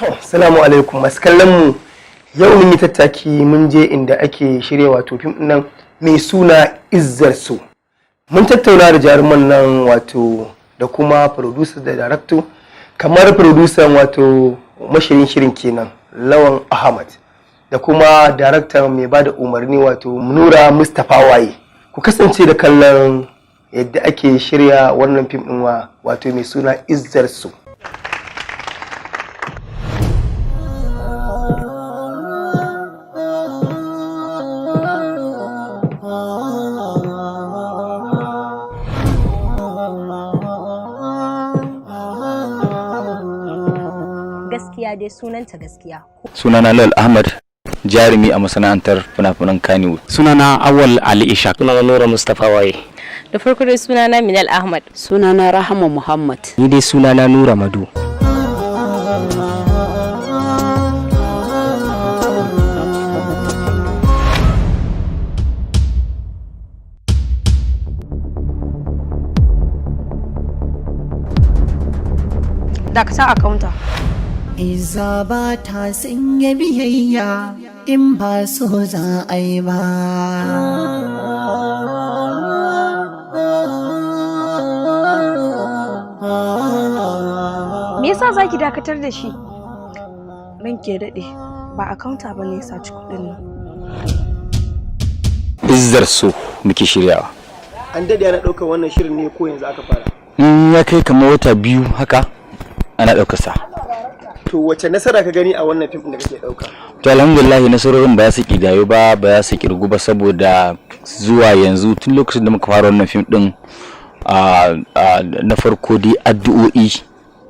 Assalamu alaikum masu kallon mu. Yau mun yi tattaki mun je inda ake shirya wato fim nan mai suna Izzar So. Mun tattauna da jaruman nan wato da kuma producer da director. Kamar producer wato mashirin shirin kenan Lawan Ahmad da kuma director mai bada umarni wato Nura Mustapha Waye. Ku kasance da kallon yadda ake shirya wannan fim din wato mai suna Izzar So. Gaskiya dai sunanta gaskiya. Sunana Lal Ahmad, jarumi a masana'antar fina-finan Kannywood. Sunana Awal Ali Ishaq. Sunana Nura Mustapha Waye. Da farko dai sunana Minal Ahmad. Sunana Rahama Muhammad. Ni dai sunana Nura Madu. Dakata accounta. Iza ba ta sanya biyayya in ba so za a yi ba. Me yasa zaki dakatar da shi? Ranke daɗe, ba accounta ba ne ya saci kuɗin nan. Izzar So muke shiryawa. An daɗe ana ɗaukar wannan shirin ne ko yanzu aka fara? Ya kai kamar wata biyu haka ana ɗaukar sa. To wace nasara ka gani a wannan fim da kake ɗauka? To alhamdulillah nasarorin ba su kidayo ba ya su kirgu ba saboda zuwa yanzu tun lokacin da muka fara wannan fim din na farko dai addu'o'i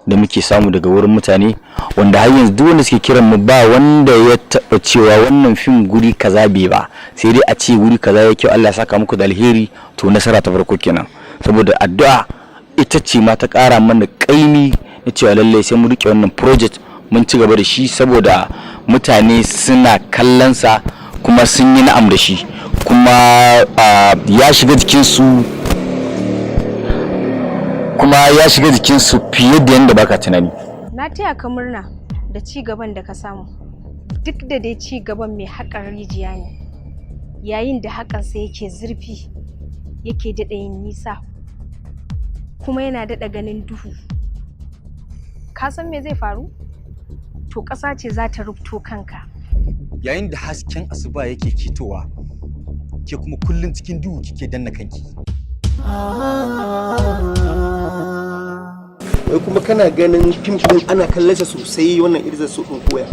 da muke samu daga wurin mutane wanda har yanzu duk wanda suke kiran mu ba wanda ya taba cewa wannan fim guri kaza bai ba sai dai a ce guri kaza ya kyau Allah ya saka muku da alheri to nasara ta farko kenan saboda addu'a ita ce ma ta ƙara mana ƙaimi na cewa lallai sai mu rike wannan project mun ci gaba da shi saboda mutane suna kallon sa kuma sun yi na'am da shi kuma ya shiga jikin su fiye da yanda baka tunani. Na taya ka murna da ci gaban da ka samu. Duk da dai ci gaban mai haƙar rijiya ne. Yayin da haƙan sa yake zurfi, yake daɗa yin nisa. Kuma yana daɗa ganin duhu. Ka san me zai faru? To ƙasa ce za ta rubto kanka. Yayin da hasken asuba yake kitowa, ke kuma kullum cikin duhu kike danna kanki. Wai kuma kana ganin fim din ana kallon sa sosai wannan Izzar So din koya?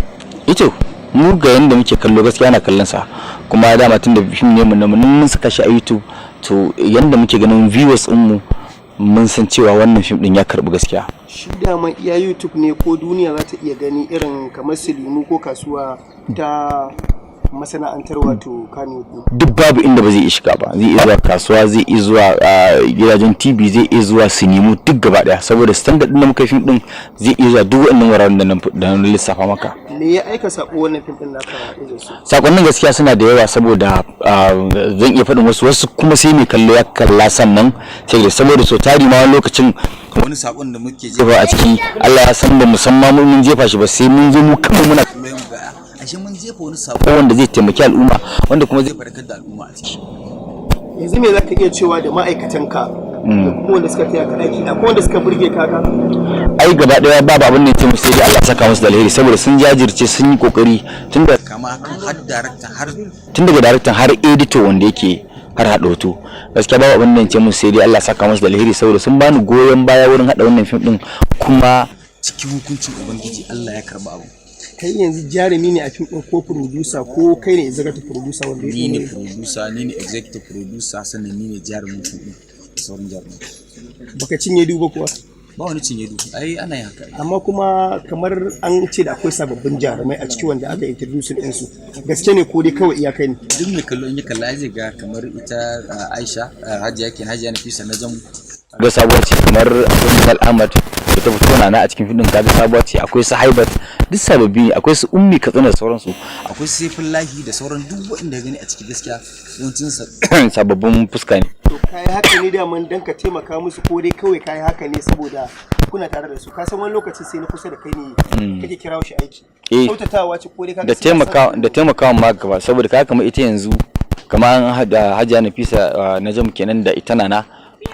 Ito mu ga yanda muke kallo gaskiya ana kallon sa kuma dama tun da fim ne mun saka shi a YouTube to yanda muke ganin viewers din mu mun san cewa wannan fim din ya karbi gaskiya. Shi dama iya YouTube ne ko duniya za ta iya gani irin kamar silimu ko kasuwa ta masana'antar wato Kannywood? Duk babu inda ba zai iya shiga ba. Zai iya zuwa kasuwa, zai iya zuwa gidajen TV, zai iya zuwa sinimu duk gaba daya saboda standard din da muka fim din zai iya zuwa duk wannan wuraren da na lissafa maka. Me ya aika sako wannan fim din naka Izzar So? Sakonnin gaskiya suna da yawa saboda zan iya faɗin wasu kuma sai mai kallo ya kalla sannan sai saboda so tari ma wani lokacin wani sakon da muke jefa a ciki Allah ya san ba musamman mun jefa shi ba sai mun zo mu kanmu muna ashe mun jefa wani sako wanda zai taimaki al'umma wanda kuma zai farkar da al'umma a ciki. Yanzu me zaka iya cewa da ma'aikatanka da kuma wanda suka taya ka aiki akwai wanda suka burge ka? Ai gaba daya babu abin da yake musu sai dai Allah ya saka musu da alheri saboda sun jajirce sun yi kokari tun daga daraktan har editor wanda yake har haɗa hoto gaskiya babu abin da yake musu sai dai Allah ya saka musu da alheri saboda sun bani goyon baya wurin haɗa wannan fim din kuma cikin hukuncin ubangiji Allah ya karba abu. Kai yanzu jarumi ne a fim ɗin ko producer ko kai ne executive producer wanda ni ne producer ni ne executive producer sannan ni ne jarumin fim ɗin da sauran jarumai. Baka cinye duba kuwa? Ba wani cinye duba ai ana yin haka. Amma kuma kamar an ce da akwai sababbin jarumai a ciki wanda aka introduce din su gaske ne ko dai kawai iyakai ne? Duk mai kallo in ya kalla zai ga kamar ita Aisha Hajiya Nafisa na Jamu ga sabuwa ce kamar akwai Minal Ahmad da ta fito na a cikin fidin kaga sabuwa ce akwai Sahibat duk sababbi ne. Akwai su Ummi Katsina da sauransu, akwai Saifullahi da sauran duk waɗanda gani a cikin gaskiya yawancin sababbin fuska ne. To kai haka ne da man dan ka taimaka musu ko dai kawai kai haka ne saboda kuna tare da su? Ka san wani lokaci sai na kusa da kai ne kake kirawo shi aiki. Kyautatawa ce ko dai kaga da taimakawa ma gaba, saboda ka kamar ita yanzu kamar an hada Hajiya Nafisa Najam kenan da ita Nana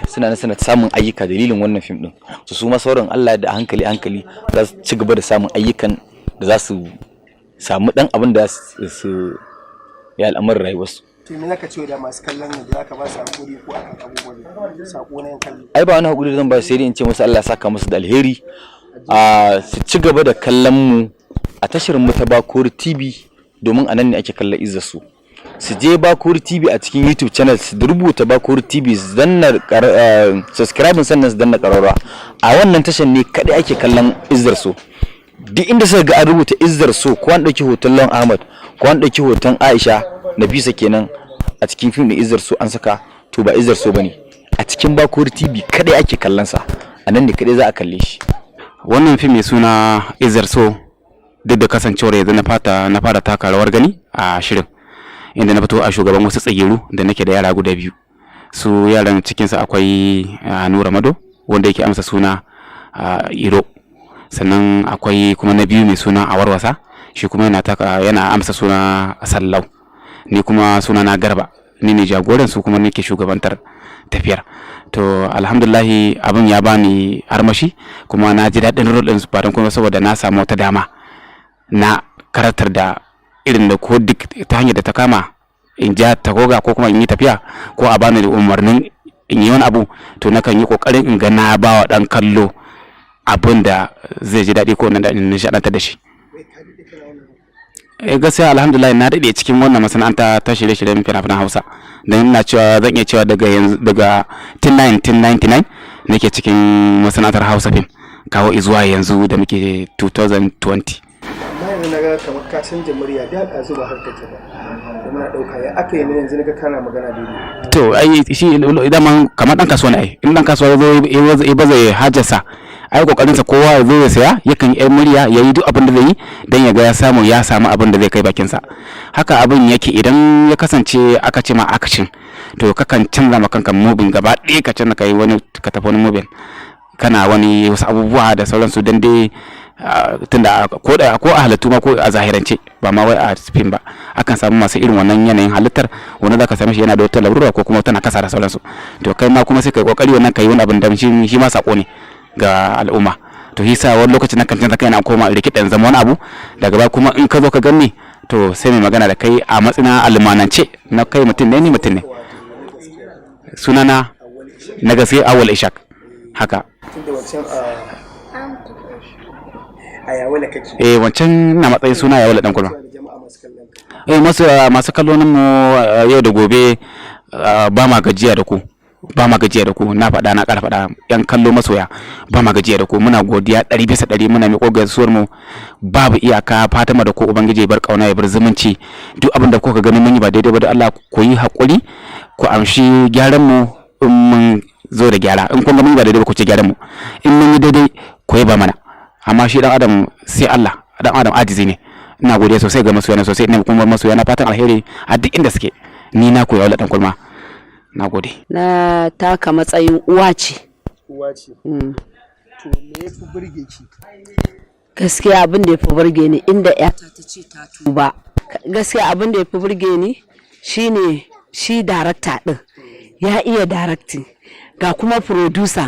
suna samun ayyuka dalilin wannan fim din. Su ma sauran Allah da hankali za su ci gaba da samun ayyukan da za su samu dan abin da su ya al'amuran rayuwarsu. To me zaka ce da masu kallon ne da zaka ba su hakuri ko akan abubuwan sako na yan kallo? Ai ba wani hakuri da zan ba, sai dai in ce musu Allah ya saka musu da alheri. Su ci gaba da kallon mu a tashar mu ta Bakori TV, domin anan ne ake kallon izzar su. Su je Bakori TV a cikin YouTube channel su rubuta Bakori TV, su danna subscribe sannan su danna ƙararrawa. A wannan tashar ne kadai ake kallon izzar su. Duk inda suka ga an rubuta izzar su, ko an dauki hoton Lawan Ahmad ko an dauki hoton Aisha Nafisa kenan a cikin fim din izzar su an saka, to ba izzar su bane. A cikin Bakori TV kadai ake kallon sa, anan ne kadai za a kalle shi. Wannan fim mai suna izzar so, duk da kasancewar yanzu na fara taka rawar gani a shirin, inda na fito a shugaban wasu tsagiru da nake da yara guda 2. Su yaran cikinsa akwai Nura Mado wanda yake amsa suna Iro, sannan akwai kuma na biyu mai suna Awarwasa, shi kuma yana amsa suna Sallau. Ni kuma suna na Garba, ni ne jagoran su kuma nake shugabantar tafiyar. To alhamdulillah abin ya bani armashi, kuma na ji daɗin role din su ba don kuma saboda na samu wata dama na karatar da irin da ko duk ta hanyar da ta kama in ja tagoga ko kuma in yi tafiya ko a bani umarnin in yi wani abu, to nakan yi kokarin in ga na ba wa dan kallo abin da zai ji daɗi ko na nishaɗantar da shi. Gaskiya alhamdulillah na daɗe cikin wannan masana'anta ta shirye-shiryen fina-finan Hausa, don ina cewa zan iya cewa daga 1999 nake cikin masana'antar Hausa film kawo izuwa yanzu da muke 2020. Amma yanzu naga kamar ka canja murya, da ka zuba har kake ba. Muna dauka ya aka yi ne yanzu naga kana magana daidai. To ai shi idan man kamar dan kasuwa ne, ai in dan kasuwa ya baza hajarsa, ai kokarin sa kowa ya zo ya saya, yakan yi murya yayi duk abin da zai yi dan ya ga ya samu abin da zai kai bakin sa. Haka abin yake idan ya kasance aka ce ma action, to kakan canza ma kanka mobin gaba ɗaya, ka canza kai wani ka tafi wani mobin kana wani wasu abubuwa da sauransu, dan dai tunda ko a halittu ma ko a zahirance ba ma wai a film ba, akan samu masu irin wannan yanayin halittar, wanda zaka same shi yana da wata larura ko kuma tana kasa da sauransu. To kai ma kuma sai kai kokari wannan kai wani abin da shi ma sako ne ga al'umma. To hisa wani lokacin na kan canza kai na koma rikidan zama wani abu, daga ba kuma in ka zo ka ganni, to sai mai magana da kai a matsina almanance na kai mutum ne, ni mutum ne. Sunana na gaske Awal Ishaq. Haka a Yawala kake? Wancan na matsayin suna Yawala dan Kulma. Masu kallonin mu yau da gobe ba ma gajiya da ku. Na faɗa na ƙara faɗa, yan kallo masoya ba ma gajiya da ku. Muna godiya 100% muna miƙo gaisuwar mu babu iyaka. Fatima da ku ubangiji ya bar kauna ya bar zumunci. Duk abin da kuka gani mun yi ba daidai ba da Allah ku yi hakuri, ku amshi gyaran mu in mun zo da gyara. In kun ga mun yi ba daidai ba ku ce gyaran mu, in mun yi daidai ku yi ba mana. Amma shi dan adam sai Allah, dan adam ajizi ne. Ina godiya sosai ga masoyana sosai, ina kuma masoyana fatan alheri a duk inda suke. Ni na koyi Yawala dan Kulma. Na gode. Na taka matsayin uwa ce. Uwa ce. To me yafi burge ki? Gaskiya abin da yafi burge ni inda yata ta ce ta tuba. Gaskiya abin da yafi burge ni shine shi director din ya iya directing, ga kuma producer.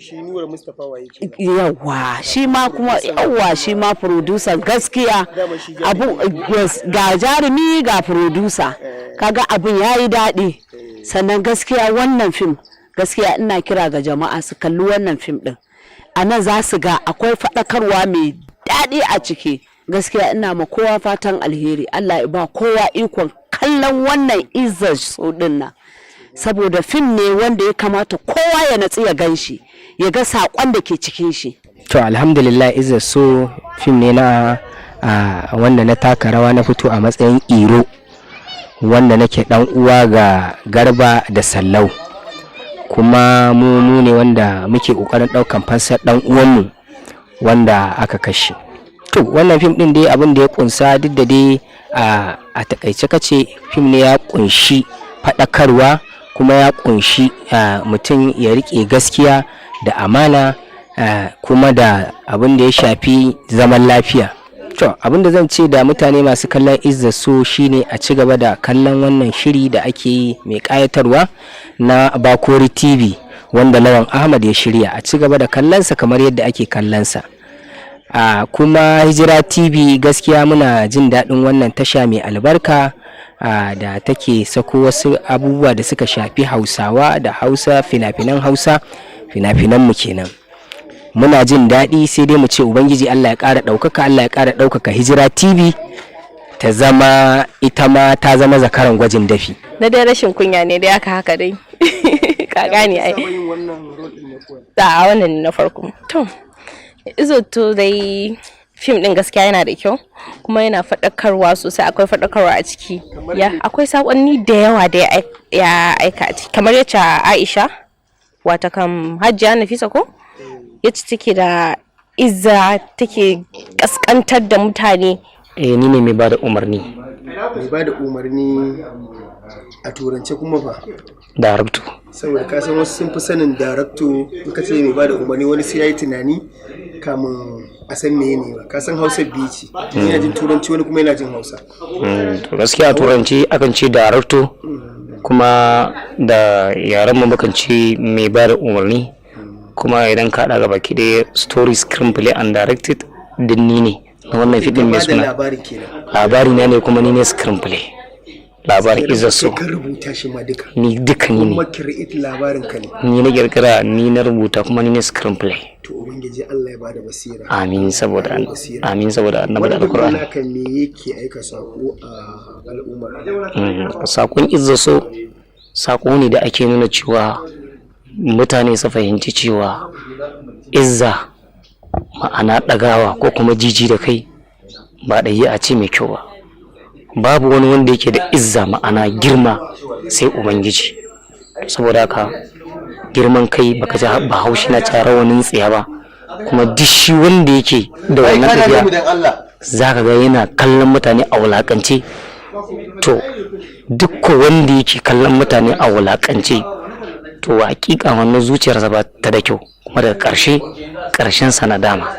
Shi Nura Mustapha waye ke? Yawa shi ma producer. Gaskiya abu ga jarumi ga producer, kaga abin yayi daɗi. Sannan gaskiya wannan fim, gaskiya ina kira ga jama'a su kalli wannan fim din. A nan za su ga akwai faɗakarwa mai daɗi a ciki. Gaskiya ina ma kowa fatan alheri, Allah ya ba kowa ikon kallon wannan izzar so din nan, saboda fim ne wanda ya kamata kowa ya natsu ya gan shi, ya ga saƙon da ke cikin shi. To alhamdulillah izzar so fim ne na wanda na taka rawa, na fito a matsayin Iro, wanda nake dan uwa ga Garba da Sallau, kuma mu ne wanda muke kokarin daukan fansar dan uwanmu wanda aka kashe. to wannan fim din dai abin da ya kunsa duk da dai a takaice kace fim ne ya kunshi faɗakarwa kuma ya kunshi mutum ya rike gaskiya da amana kuma da abin da ya shafi zaman lafiya. To abin da zan ce da mutane masu kallon Izza So shine a ci gaba da kallon wannan shiri da ake yi mai kayatarwa na Bakori TV wanda Lawan Ahmad ya shirya, a ci gaba da kallonsa kamar yadda ake kallonsa. Kuma Hijira TV gaskiya muna jin daɗin wannan tasha mai albarka da take sako wasu abubuwa da suka shafi Hausawa da Hausa, fina-finan Hausa, fina-finanmu kenan. Muna jin daɗi, sai dai mu ce Ubangiji Allah ya ƙara ɗaukaka, Allah ya ƙara ɗaukaka Hijira TV ta zama ita ma ta zama zakaran gwajin dafi. Na dai rashin kunya ne dai aka haka dai. Ka gane ai. A wannan ne na farko. To, Izzo to dai fim din gaskiya yana da kyau kuma yana faɗakarwa sosai, akwai faɗakarwa a ciki. Akwai sakonni da yawa da ya aika a ciki. Kamar yace Aisha wata kam Hajjiya Nafisa ko? Yace take da izza, take kaskantar da mutane. Ni ne mai bada umarni. Mai bada umarni a turance kuma fa? Darakto. Saboda ka san wasu sun fi sanin darakto, in ka ce mai bada umarni wani sai yayi tunani kamun a san meye ne ba. Ka san Hausa biyu ce. Yana jin turanci wani kuma yana jin Hausa. To gaskiya turanci akan ce darakto kuma da yaran mu mukan ce mai bada umarni. Kuma idan ka haɗa gaba ki story, screenplay and directed din ni ne na wannan fidin mai suna labari na ne kuma ni ne screenplay. Labarin Izza So ka rubuta shi ma duka. Ni duka ni ne. Kuma create labarin ka ne. Ni na kirkira, ni na rubuta kuma ni ne screenplay. To ubangiji Allah ya bada basira. Amin saboda annabi da Alqur'ani. Wannan kan me yake aika sako a al'umma? Sakon Izza So sako ne da ake nuna cewa mutane su fahimci cewa izza ma'ana ɗagawa ko kuma jiji da kai ba ɗabi'a ce mai kyau ba. Babu wani wanda yake da izza ma'ana girma sai ubangiji. Saboda haka girman kai baka ji Bahaushe na cara wani tsiya ba, kuma duk shi wanda yake da wannan tafiya zaka ga yana kallon mutane a wulakance. To duk wanda yake kallon mutane a wulakance to hakika wannan zuciyarsa ba ta da kyau, kuma daga karshen sa na dama.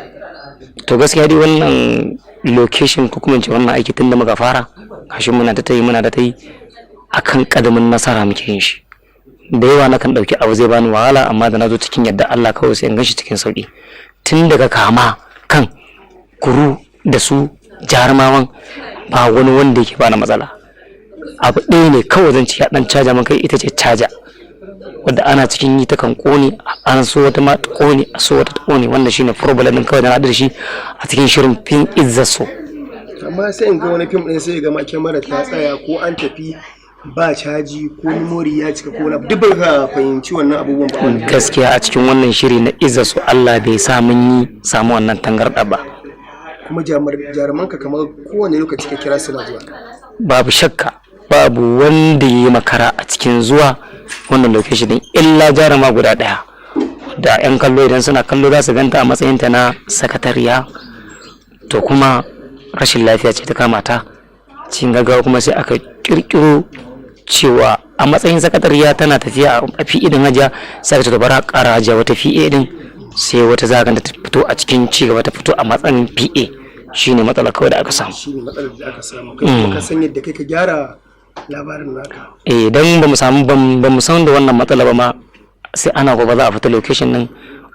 To gaskiya dai wannan location ko kuma ce wannan aiki tun da muka fara gashi muna da ta yi akan kadamin nasara muke yin shi. Da yawa na kan dauki abu zai bani wahala, amma da nazo cikin yadda Allah kawai sai in ganshi cikin sauki. Tun daga kama kan kuru da su jarumawan ba wani wanda yake bani matsala. Abu ɗaya ne kawai zan ci ya dan caja man kai, ita ce caja wadda ana cikin yi ta kan kone, an so wata ma ta kone, a so wata ta kone. Wannan shine problem din kawai da na da shi a cikin shirin fim Izza So. Amma sai in ga wani fim din sai ga ma kyamara ta tsaya ko an tafi ba caji ko memory ya cika ko duk ba ka fahimci wannan abubuwan ba. Gaskiya a cikin wannan shiri na Izza So Allah bai sa mun yi samu wannan tangarda ba. Kuma jarumanka kamar kowane lokaci ka kira suna zuwa. Babu shakka babu wanda yi makara a cikin zuwa wannan location din illa jaruma guda daya da yan kallo idan suna kallo za su ganta a matsayin ta na sakatariya. To kuma rashin lafiya ce ta kama ta cikin gaggawa, kuma sai aka kirkiro cewa a matsayin sakatariya tana tafiya a fi'e din hajiya, sai ta bara ƙara hajiya wata fi'e din, sai wata zaganta ta fito a cikin cigaba ta fito a matsayin fi'e. Shine matsalar kawai da aka samu. Shine matsalar da aka samu. Kai ka san yadda kai ka gyara labarin naka. Dan ba mu san da wannan matsala ba ma, sai ana gobe za a fita location din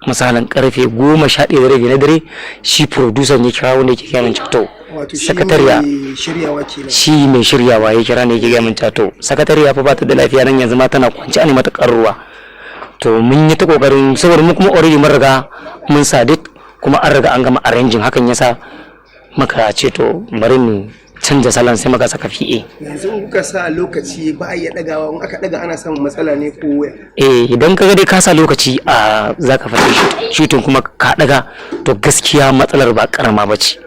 misalin karfe 11:30 na dare. Shi producer ne kira wanda yake gaya min to sakatariya shi mai shiryawa ya kira ne yake gaya min to sakatariya fa ba ta da lafiya nan yanzu ma tana kwance a ne mata karuwa. To mun yi ta kokarin, saboda mu kuma already mun riga mun sadit kuma an riga an gama arranging, hakan yasa muka ce to bari mu canja salon sai muka saka fi'e. Yanzu kuka sa lokaci ba a iya dagawa, in aka daga ana samun matsala ne ko waya? Idan ka ga dai ka sa lokaci a zaka fata shooting kuma ka daga, to gaskiya matsalar ba karama bace,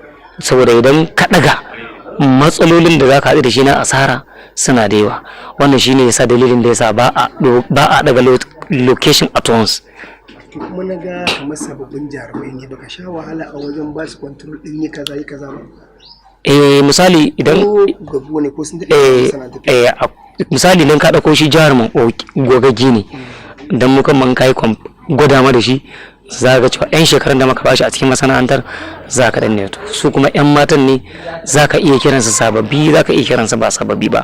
saboda idan ka daga matsalolin da zaka haɗu da shi na asara suna da yawa. Wannan shine yasa dalilin da yasa ba a daga location at once. to kuma na ga kamar sababbin jarumai ne baka sha wahala a wajen ba su control din yi kaza ba misali idan gabu ne ko sun daɗe misali nan ka ɗauko shi jarumin gogaggi ne dan muka man kai gwada ma da shi za ka cewa 'yan shekarun da muka bashi a cikin masana'antar za ka danne to su kuma 'yan matan ne za ka iya kiransa sababbi za ka iya kiransa ba sababbi ba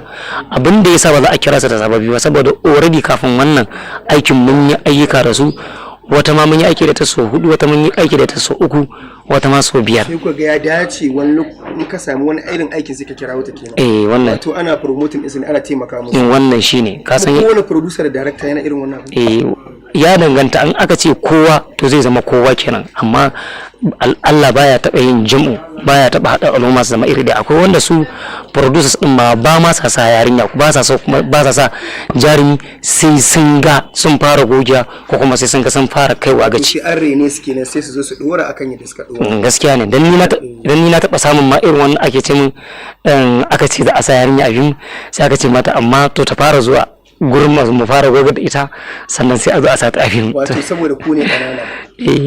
abin da ya sa ba za a kira sa da sababbi ba saboda already kafin wannan aikin mun yi ayyuka da su wata ma mun yi aiki da ta so 4 wata mun yi aiki da ta so 3 wata ma so 5 sai ku ga ya dace wani in ka samu wani irin aikin sai ka kira wata kenan wannan wato ana promoting din ana taimaka musu wannan shine ka san wani producer da director yana irin wannan ya danganta an aka ce kowa to zai zama kowa kenan amma Allah baya taba yin jam'u baya taba hada al'umma su zama iri da akwai wanda su producers din ma ba ma sa yarinya ba sa so kuma ba sa sa jarumi sai sun ga sun fara gogiya ko kuma sai sun ga sun fara kaiwa gaci an rene su kenan sai su zo su dora akan yadda suka dora gaskiya ne dan ni na taba samun ma irin wannan ake ce min aka ce da a sa yarinya a fim sai aka ce mata amma to ta fara zuwa gurin masu mu fara gobe da ita sannan sai a zo a sa ta afin wato saboda ku ne kanana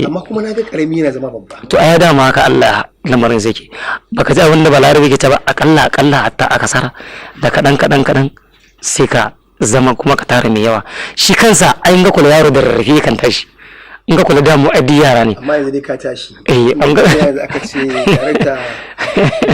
amma kuma na ga karami yana zama babba to aya dama haka Allah lamarin zake baka ji abin da balarabe yake ta ba akalla hatta a kasara da kadan sai ka zama kuma ka tara mai yawa shi kansa ayin ga kula yaro da rarrafe kan tashi in ga kula da mu addi yara ne amma yanzu dai ka tashi an ga yanzu aka ce director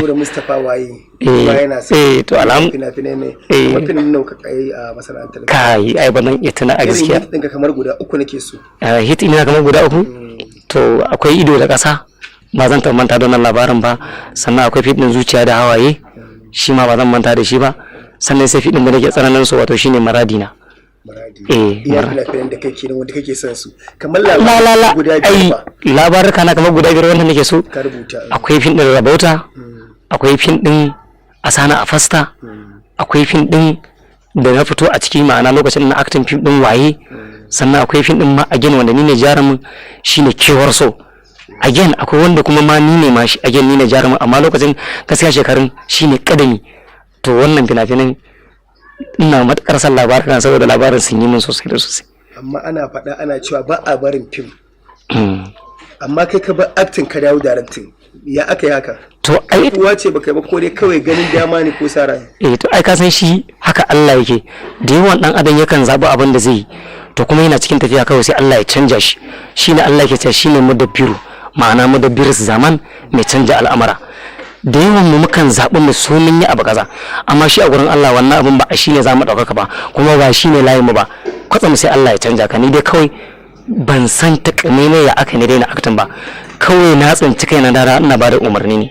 Nura Mustapha waye yana sai to alhamdulillah ne mutum nan ka kai a masana'antar kai ai ba nan iya tuna a gaskiya hit ɗinka kamar guda 3 nake so hit ina kamar guda 3 to akwai ido da ƙasa ba zan ta manta da wannan labarin ba sannan akwai fit din zuciya da hawaye shi ma ba zan manta da shi ba sannan sai fit din da nake tsananin so wato shine maradina iya fina-finan da kake nan wanda kake son su kamar labarin guda biyar labaruka na kamar guda 5 wanda nake so ka rubuta akwai fin din rabauta akwai fin din asana a fasta akwai fin din da na fito a ciki ma'ana lokacin na acting fin din waye sannan akwai fin din ma again wanda ni ne jarumin shine kewar so again akwai wanda kuma ma ni ne ma shi again ni ne jarumin amma lokacin gaskiya shekarun shine kadami to wannan fina-finan ina matukar son labarin saboda labarin sun yi min sosai da sosai amma ana faɗa ana cewa ba a barin fim amma kai ka bar acting ka dawo directing ya aka yi haka to ai kuwa ce baka ba ko dai kawai ganin dama ne ko sara to ai ka san shi haka Allah yake da yawan dan adam yakan zabi abin da zai yi to kuma yana cikin tafiya kawai sai Allah ya canja shi shine Allah yake cewa shine mudabbiru ma'ana mudabbirus zaman mai canja al'amara da yawan mu mukan zaɓi mu so mun yi abu kaza amma shi a gurin Allah wannan abin ba shi ne za mu ɗaukaka ba kuma ba shi ne layin mu ba kwatsam sai Allah ya canja ka ni dai kawai ban san takamaimai ya aka ne daina aktin ba kawai na tsinci kaina da ina ba da umarni ne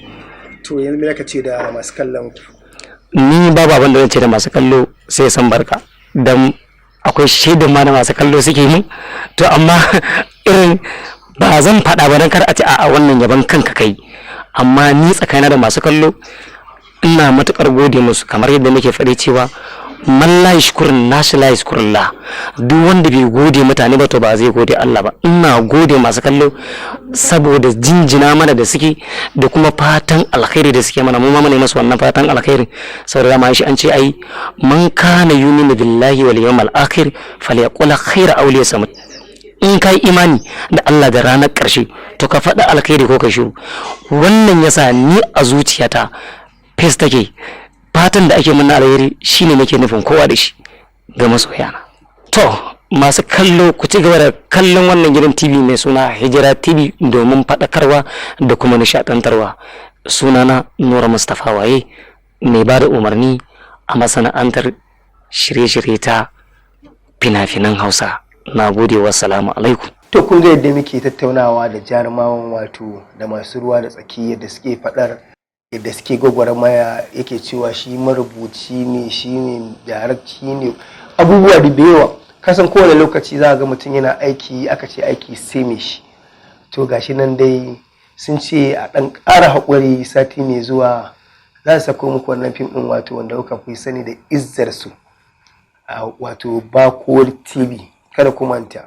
to yanzu me ka ce da masu kallon ni babu abin da zan ce da masu kallo sai san barka dan akwai shaidan ma da masu kallo suke mun to amma irin ba zan faɗa ba dan kar a ce a'a wannan yaban kanka kai amma ni tsakaina da masu kallo ina matukar gode musu kamar yadda nake faɗi cewa man la yashkurun nasu la yashkurullah duk wanda bai gode mutane ba to ba zai gode Allah ba ina gode masu kallo saboda jinjina mana da suke da kuma fatan alkhairi da suke mana mu ma mune masu wannan fatan alkhairi saboda ma shi an ce ai man kana yuminu billahi wal yawmal akhir falyaqul khaira aw liyasmut in kai imani da Allah da ranar ƙarshe to ka faɗa alkhairi ko ka shiru wannan yasa ni a zuciyata fes take fatan da ake mana alheri shine nake nufin kowa da shi ga masoyana to masu kallo ku ci gaba da kallon wannan gidan TV mai suna Hijira TV domin faɗakarwa da kuma nishaɗantarwa sunana Nura Mustapha waye mai bada umarni a masana'antar shirye-shirye ta fina-finan Hausa na gode wa salamu alaikum. To kun ga yadda muke tattaunawa da jarumawan wato da masu ruwa da tsaki yadda suke faɗar yadda suke gwagwarmaya yake cewa shi marubuci ne shi ne darakci ne abubuwa da yawa kasan kowane lokaci za ga mutum yana aiki aka ce aiki sai me shi to gashi nan dai sun ce a ɗan ƙara haƙuri sati mai zuwa za su sako muku wannan fim ɗin wato wanda kuka fi sani da izzar su wato Bako TV kada ku manta